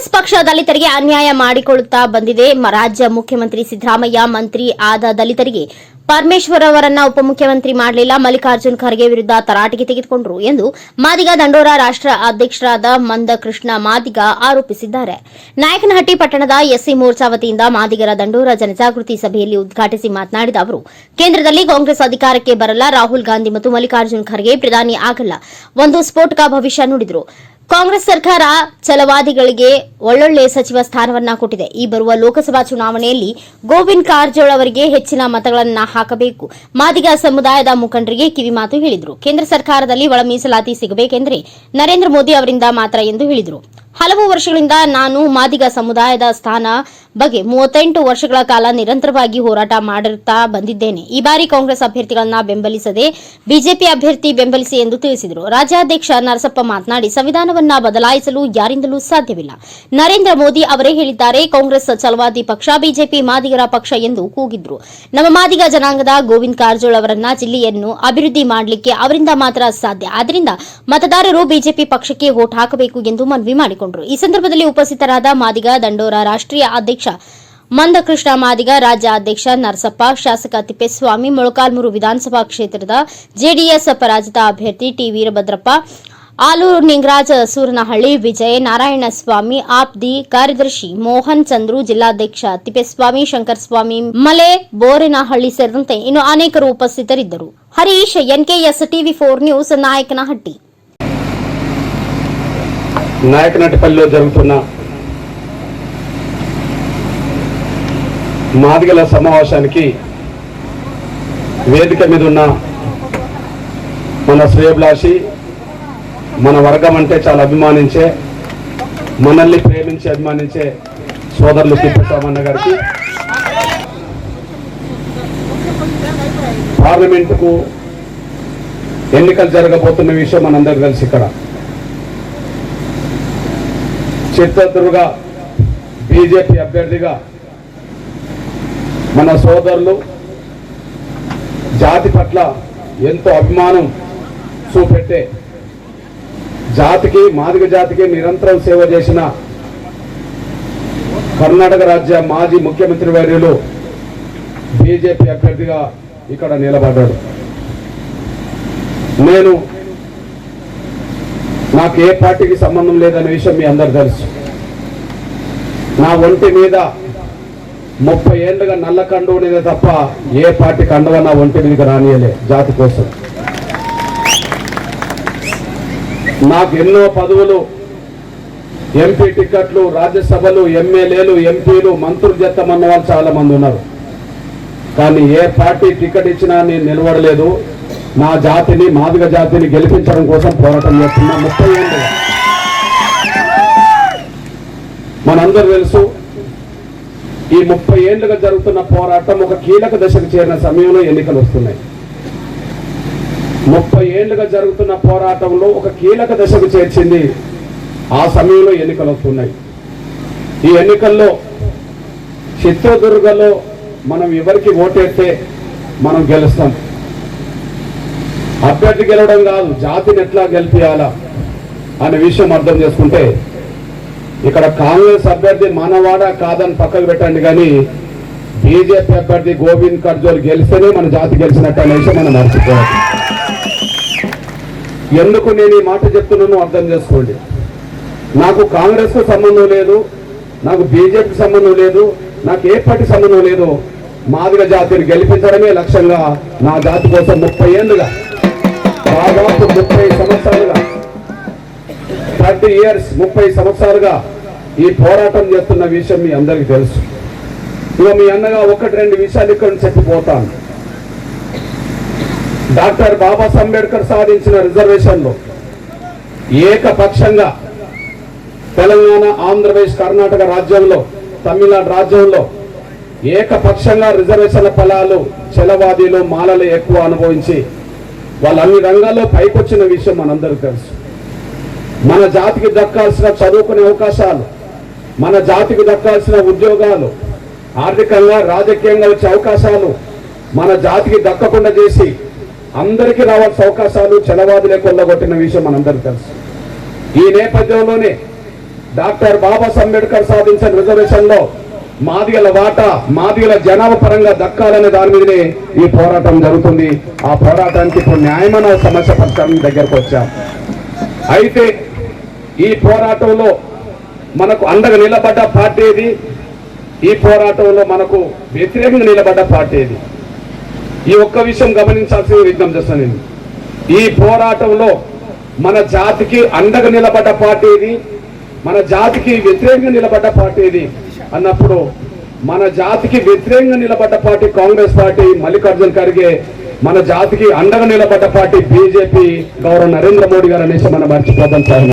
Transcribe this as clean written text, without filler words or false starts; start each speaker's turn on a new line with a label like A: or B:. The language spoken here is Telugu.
A: ಕಾಂಗ್ರೆಸ್ ಪಕ್ಷ ದಲಿತರಿಗೆ ಅನ್ಯಾಯ ಮಾಡಿಕೊಳ್ಳುತ್ತಾ ಬಂದಿದೆ. ರಾಜ್ಯ ಮುಖ್ಯಮಂತ್ರಿ ಸಿದ್ದರಾಮಯ್ಯ ಮಂತ್ರಿ ಆದ ದಲಿತರಿಗೆ ಪರಮೇಶ್ವರ್ ಅವರನ್ನ ಉಪಮುಖ್ಯಮಂತ್ರಿ ಮಾಡಲಿಲ್ಲ, ಮಲ್ಲಿಕಾರ್ಜುನ್ ಖರ್ಗೆ ವಿರುದ್ಧ ತರಾಟೆಗೆ ತೆಗೆದುಕೊಂಡರು ಎಂದು ಮಾದಿಗ ದಂಡೋರ ರಾಷ್ಟ್ರ ಅಧ್ಯಕ್ಷರಾದ ಮಂದಕೃಷ್ಣ ಮಾದಿಗ ಆರೋಪಿಸಿದ್ದಾರೆ. ನಾಯಕನಹಟ್ಟಿ ಪಟ್ಟಣದ ಎಸ್ಸಿ ಮೋರ್ಚಾ ವತಿಯಿಂದ ಮಾದಿಗರ ದಂಡೋರ ಜನಜಾಗೃತಿ ಸಭೆಯಲ್ಲಿ ಉದ್ಘಾಟಿಸಿ ಮಾತನಾಡಿದ ಅವರು, ಕೇಂದ್ರದಲ್ಲಿ ಕಾಂಗ್ರೆಸ್ ಅಧಿಕಾರಕ್ಕೆ ಬರಲ್ಲ, ರಾಹುಲ್ ಗಾಂಧಿ ಮತ್ತು ಮಲ್ಲಿಕಾರ್ಜುನ್ ಖರ್ಗೆ ಪ್ರಧಾನಿ ಆಗಲ್ಲ, ಒಂದು ಸ್ಫೋಟಕ ಭವಿಷ್ಯ ನುಡಿದರು. ಕಾಂಗ್ರೆಸ್ ಸರ್ಕಾರ ಛಲವಾದಿಗಳಿಗೆ ಒಳ್ಳೊಳ್ಳೆ ಸಚಿವ ಸ್ಥಾನವನ್ನ ಕೊಟ್ಟಿದೆ. ಈ ಬರುವ ಲೋಕಸಭಾ ಚುನಾವಣೆಯಲ್ಲಿ ಗೋವಿಂದ ಕಾರಜೋಳ ಅವರಿಗೆ ಹೆಚ್ಚಿನ ಮತಗಳನ್ನು ಹಾಕಬೇಕು. ಮಾದಿಗ ಸಮುದಾಯದ ಮುಖಂಡರಿಗೆ ಕಿವಿಮಾತು ಹೇಳಿದರು. ಕೇಂದ್ರ ಸರ್ಕಾರದಲ್ಲಿ ಒಳ ಮೀಸಲಾತಿ ಸಿಗಬೇಕೆಂದರೆ ನರೇಂದ್ರ ಮೋದಿ ಅವರಿಂದ ಮಾತ್ರ ಎಂದು ಹೇಳಿದರು. ಹಲವು ವರ್ಷಗಳಿಂದ ನಾನು ಮಾದಿಗ ಸಮುದಾಯದ ಸ್ಥಾನ ಬಗ್ಗೆ 38 ವರ್ಷಗಳ ಕಾಲ ನಿರಂತರವಾಗಿ ಹೋರಾಟ ಮಾಡುತ್ತಾ ಬಂದಿದ್ದೇನೆ. ಈ ಬಾರಿ ಕಾಂಗ್ರೆಸ್ ಅಭ್ಯರ್ಥಿಗಳನ್ನ ಬೆಂಬಲಿಸದೆ ಬಿಜೆಪಿ ಅಭ್ಯರ್ಥಿ ಬೆಂಬಲಿಸಿ ಎಂದು ತಿಳಿಸಿದರು. ರಾಜ್ಯಾಧ್ಯಕ್ಷ ನರಸಪ್ಪ ಮಾತನಾಡಿ, ಸಂವಿಧಾನವನ್ನ ಬದಲಾಯಿಸಲು ಯಾರಿಂದಲೂ ಸಾಧ್ಯವಿಲ್ಲ. ನರೇಂದ್ರ ಮೋದಿ ಅವರೇ ಹೇಳಿದ್ದಾರೆ, ಕಾಂಗ್ರೆಸ್ ಛಲವಾದಿ ಪಕ್ಷ, ಬಿಜೆಪಿ ಮಾದಿಗರ ಪಕ್ಷ ಎಂದು ಕೂಗಿದ್ರು. ನಮ್ಮ ಮಾದಿಗ ಜನಾಂಗದ ಗೋವಿಂದ ಕಾರಜೋಳ ಅವರನ್ನ ಜಿಲ್ಲೆಯನ್ನು ಅಭಿವೃದ್ಧಿ ಮಾಡಲಿಕ್ಕೆ ಅವರಿಂದ ಮಾತ್ರ ಸಾಧ್ಯ. ಆದ್ದರಿಂದ ಮತದಾರರು ಬಿಜೆಪಿ ಪಕ್ಷಕ್ಕೆ ವೋಟ್ ಹಾಕಬೇಕು ಎಂದು ಮನವಿ ಮಾಡಿಕೊಂಡರು. ಈ ಸಂದರ್ಭದಲ್ಲಿ ಉಪಸ್ಥಿತರಾದ ಮಾದಿಗ ದಂಡೋರ ರಾಷ್ಟ್ರೀಯ ಅಧ್ಯಕ್ಷ ಮಂದಕೃಷ್ಣ ಮಾದಿಗ, ರಾಜ್ಯ ಅಧ್ಯಕ್ಷ ನರಸಪ್ಪ, ಶಾಸಕ ತಿಪ್ಪೇಸ್ವಾಮಿ, ಮೊಳಕಾಲ್ಮೂರು ವಿಧಾನಸಭಾ ಕ್ಷೇತ್ರದ ಜೆಡಿಎಸ್ ಪರಾಜಿತ ಅಭ್ಯರ್ಥಿ ಟಿ ವೀರಭದ್ರಪ್ಪ, ಆಲೂರು ನಿಂಗರಾಜ ಸೂರನಹಳ್ಳಿ, ವಿಜಯ ನಾರಾಯಣಸ್ವಾಮಿ, ಆಪ್ದಿ ಕಾರ್ಯದರ್ಶಿ ಮೋಹನ್ ಚಂದ್ರು, ಜಿಲ್ಲಾಧ್ಯಕ್ಷ ತಿಪ್ಪೇಸ್ವಾಮಿ, ಶಂಕರಸ್ವಾಮಿ, ಮಲೆ ಬೋರೇನಹಳ್ಳಿ ಸೇರಿದಂತೆ ಇನ್ನು ಅನೇಕರು ಉಪಸ್ಥಿತರಿದ್ದರು. ಹರೀಶ್, ಎನ್ಕೆಎಸ್ ಟಿವಿ4 ನ್ಯೂಸ್, ನಾಯಕನಹಟ್ಟಿ.
B: నాయకనటిపల్లిలో జరుగుతున్న మాదిగల సమావేశానికి వేదిక మీద ఉన్న మన శ్రేయభిలాషి, మన వర్గం అంటే చాలా అభిమానించే, మనల్ని ప్రేమించి అభిమానించే సోదరులు తిప్పేస్వామన్న గారికి, పార్లమెంటుకు ఎన్నికలు జరగబోతున్న విషయం మనందరికీ తెలుసు. ఇక్కడ చిత్తూరుగా బీజేపీ అభ్యర్థిగా మన సోదరులు జాతి పట్ల ఎంతో అభిమానం చూపెట్టే, జాతికి మాదిగ జాతికి నిరంతరం సేవ చేసిన కర్ణాటక రాజ్య మాజీ ముఖ్యమంత్రి వర్యులు బీజేపీ అభ్యర్థిగా ఇక్కడ నిలబడ్డాడు. నాకు ఏ పార్టీకి సంబంధం లేదనే విషయం మీ అందరు తెలుసు. నా ఒంటి మీద 30 ఏళ్ళుగా నల్ల కండువనేదే తప్ప ఏ పార్టీ కండువ నా ఒంటి మీదకి రానియలే. జాతి కోసం నాకు ఎన్నో పదవులు, ఎంపీ టికెట్లు, రాజ్యసభలు, ఎమ్మెల్యేలు, ఎంపీలు, మంత్రులు చేస్తామన్న వాళ్ళు చాలా మంది ఉన్నారు. కానీ ఏ పార్టీ టికెట్ ఇచ్చినా నేను నిలబడలేదు. నా జాతిని, మాదిగ జాతిని గెలిపించడం కోసం పోరాటం చేస్తున్నా 30 ఏళ్ళుగా. మనందరూ తెలుసు, ఈ 30 ఏళ్ళుగా జరుగుతున్న పోరాటం ఒక కీలక దశకు చేరిన సమయంలో ఎన్నికలు వస్తున్నాయి. 30 ఏళ్ళుగా జరుగుతున్న పోరాటంలో ఒక కీలక దశకు చేర్చింది ఆ సమయంలో ఎన్నికలు వస్తున్నాయి. ఈ ఎన్నికల్లో చిత్రదుర్గలో మనం ఎవరికి ఓటేస్తే మనం గెలుస్తాం. అభ్యర్థి గెలవడం కాదు, జాతిని ఎట్లా గెలిపియాలా అనే విషయం అర్థం చేసుకుంటే, ఇక్కడ కాంగ్రెస్ అభ్యర్థి మనవాడ కాదని పక్కకు పెట్టండి, కానీ బీజేపీ అభ్యర్థి గోవింద కారజోల్ గెలిస్తేనే మన జాతి గెలిచినట్టు అనే విషయం మనం మర్చిపోవాలి. ఎందుకు నేను ఈ మాట చెప్తున్నానో అర్థం చేసుకోండి. నాకు కాంగ్రెస్ కు సంబంధం లేదు, నాకు బీజేపీకి సంబంధం లేదు, నాకు ఏ పార్టీ సంబంధం లేదు. మాదిగ జాతిని గెలిపించడమే లక్ష్యంగా నా జాతి కోసం 30 ఏళ్ళుగా, దాదాపు 30 సంవత్సరాలుగా, 30 ఇయర్స్ 30 సంవత్సరాలుగా ఈ పోరాటం చేస్తున్న విషయం మీ అందరికీ తెలుసు. ఇక మీ అన్నగా 1-2 విషయాలు ఇక్కడ చెప్పిపోతాను. డాక్టర్ బాబాసాహెబ్ అంబేద్కర్ సాధించిన రిజర్వేషన్లో ఏకపక్షంగా తెలంగాణ, ఆంధ్రప్రదేశ్, కర్ణాటక రాజ్యంలో, తమిళనాడు రాజ్యంలో ఏకపక్షంగా రిజర్వేషన్ల ఫలాలు చలవాదీలు, మాలలు ఎక్కువ అనుభవించి వాళ్ళు అన్ని రంగాల్లో పైకొచ్చిన విషయం మనందరికీ తెలుసు. మన జాతికి దక్కాల్సిన చదువుకునే అవకాశాలు, మన జాతికి దక్కాల్సిన ఉద్యోగాలు, ఆర్థికంగా రాజకీయంగా వచ్చే అవకాశాలు మన జాతికి దక్కకుండా చేసి అందరికీ రావాల్సిన అవకాశాలు చలవాదులే కొల్లగొట్టిన విషయం మనందరికీ తెలుసు. ఈ నేపథ్యంలోనే డాక్టర్ బాబాసాహెబ్ అంబేద్కర్ సాధించిన రిజర్వేషన్ లో మాదిగల వాటా మాదిగల జనాభా పరంగా దక్కాలనే దాని మీదనే ఈ పోరాటం జరుగుతుంది. ఆ పోరాటానికి ఇప్పుడు న్యాయమైన సమస్య పరిష్కారం దగ్గరకు వచ్చాం. అయితే ఈ పోరాటంలో మనకు అండగా నిలబడ్డ పార్టీ ఏది, ఈ పోరాటంలో మనకు వ్యతిరేకంగా నిలబడ్డ పార్టీ ఏది, ఈ ఒక్క విషయం గమనించాల్సిన విజ్ఞప్తి చేస్తాను నేను. ఈ పోరాటంలో మన జాతికి అండగా నిలబడ్డ పార్టీ ఏది, మన జాతికి వ్యతిరేకంగా నిలబడ్డ పార్టీ ఏది అన్నప్పుడు మన జాతికి వ్యతిరేకంగా నిలబడ్డ పార్టీ కాంగ్రెస్ పార్టీ, మల్లికార్జున ఖర్గే. మన జాతికి అండగా నిలబడ్డ పార్టీ బీజేపీ, గౌరవ నరేంద్ర మోడీ గారు అనేసి మనం మర్చిపోతాం సార్.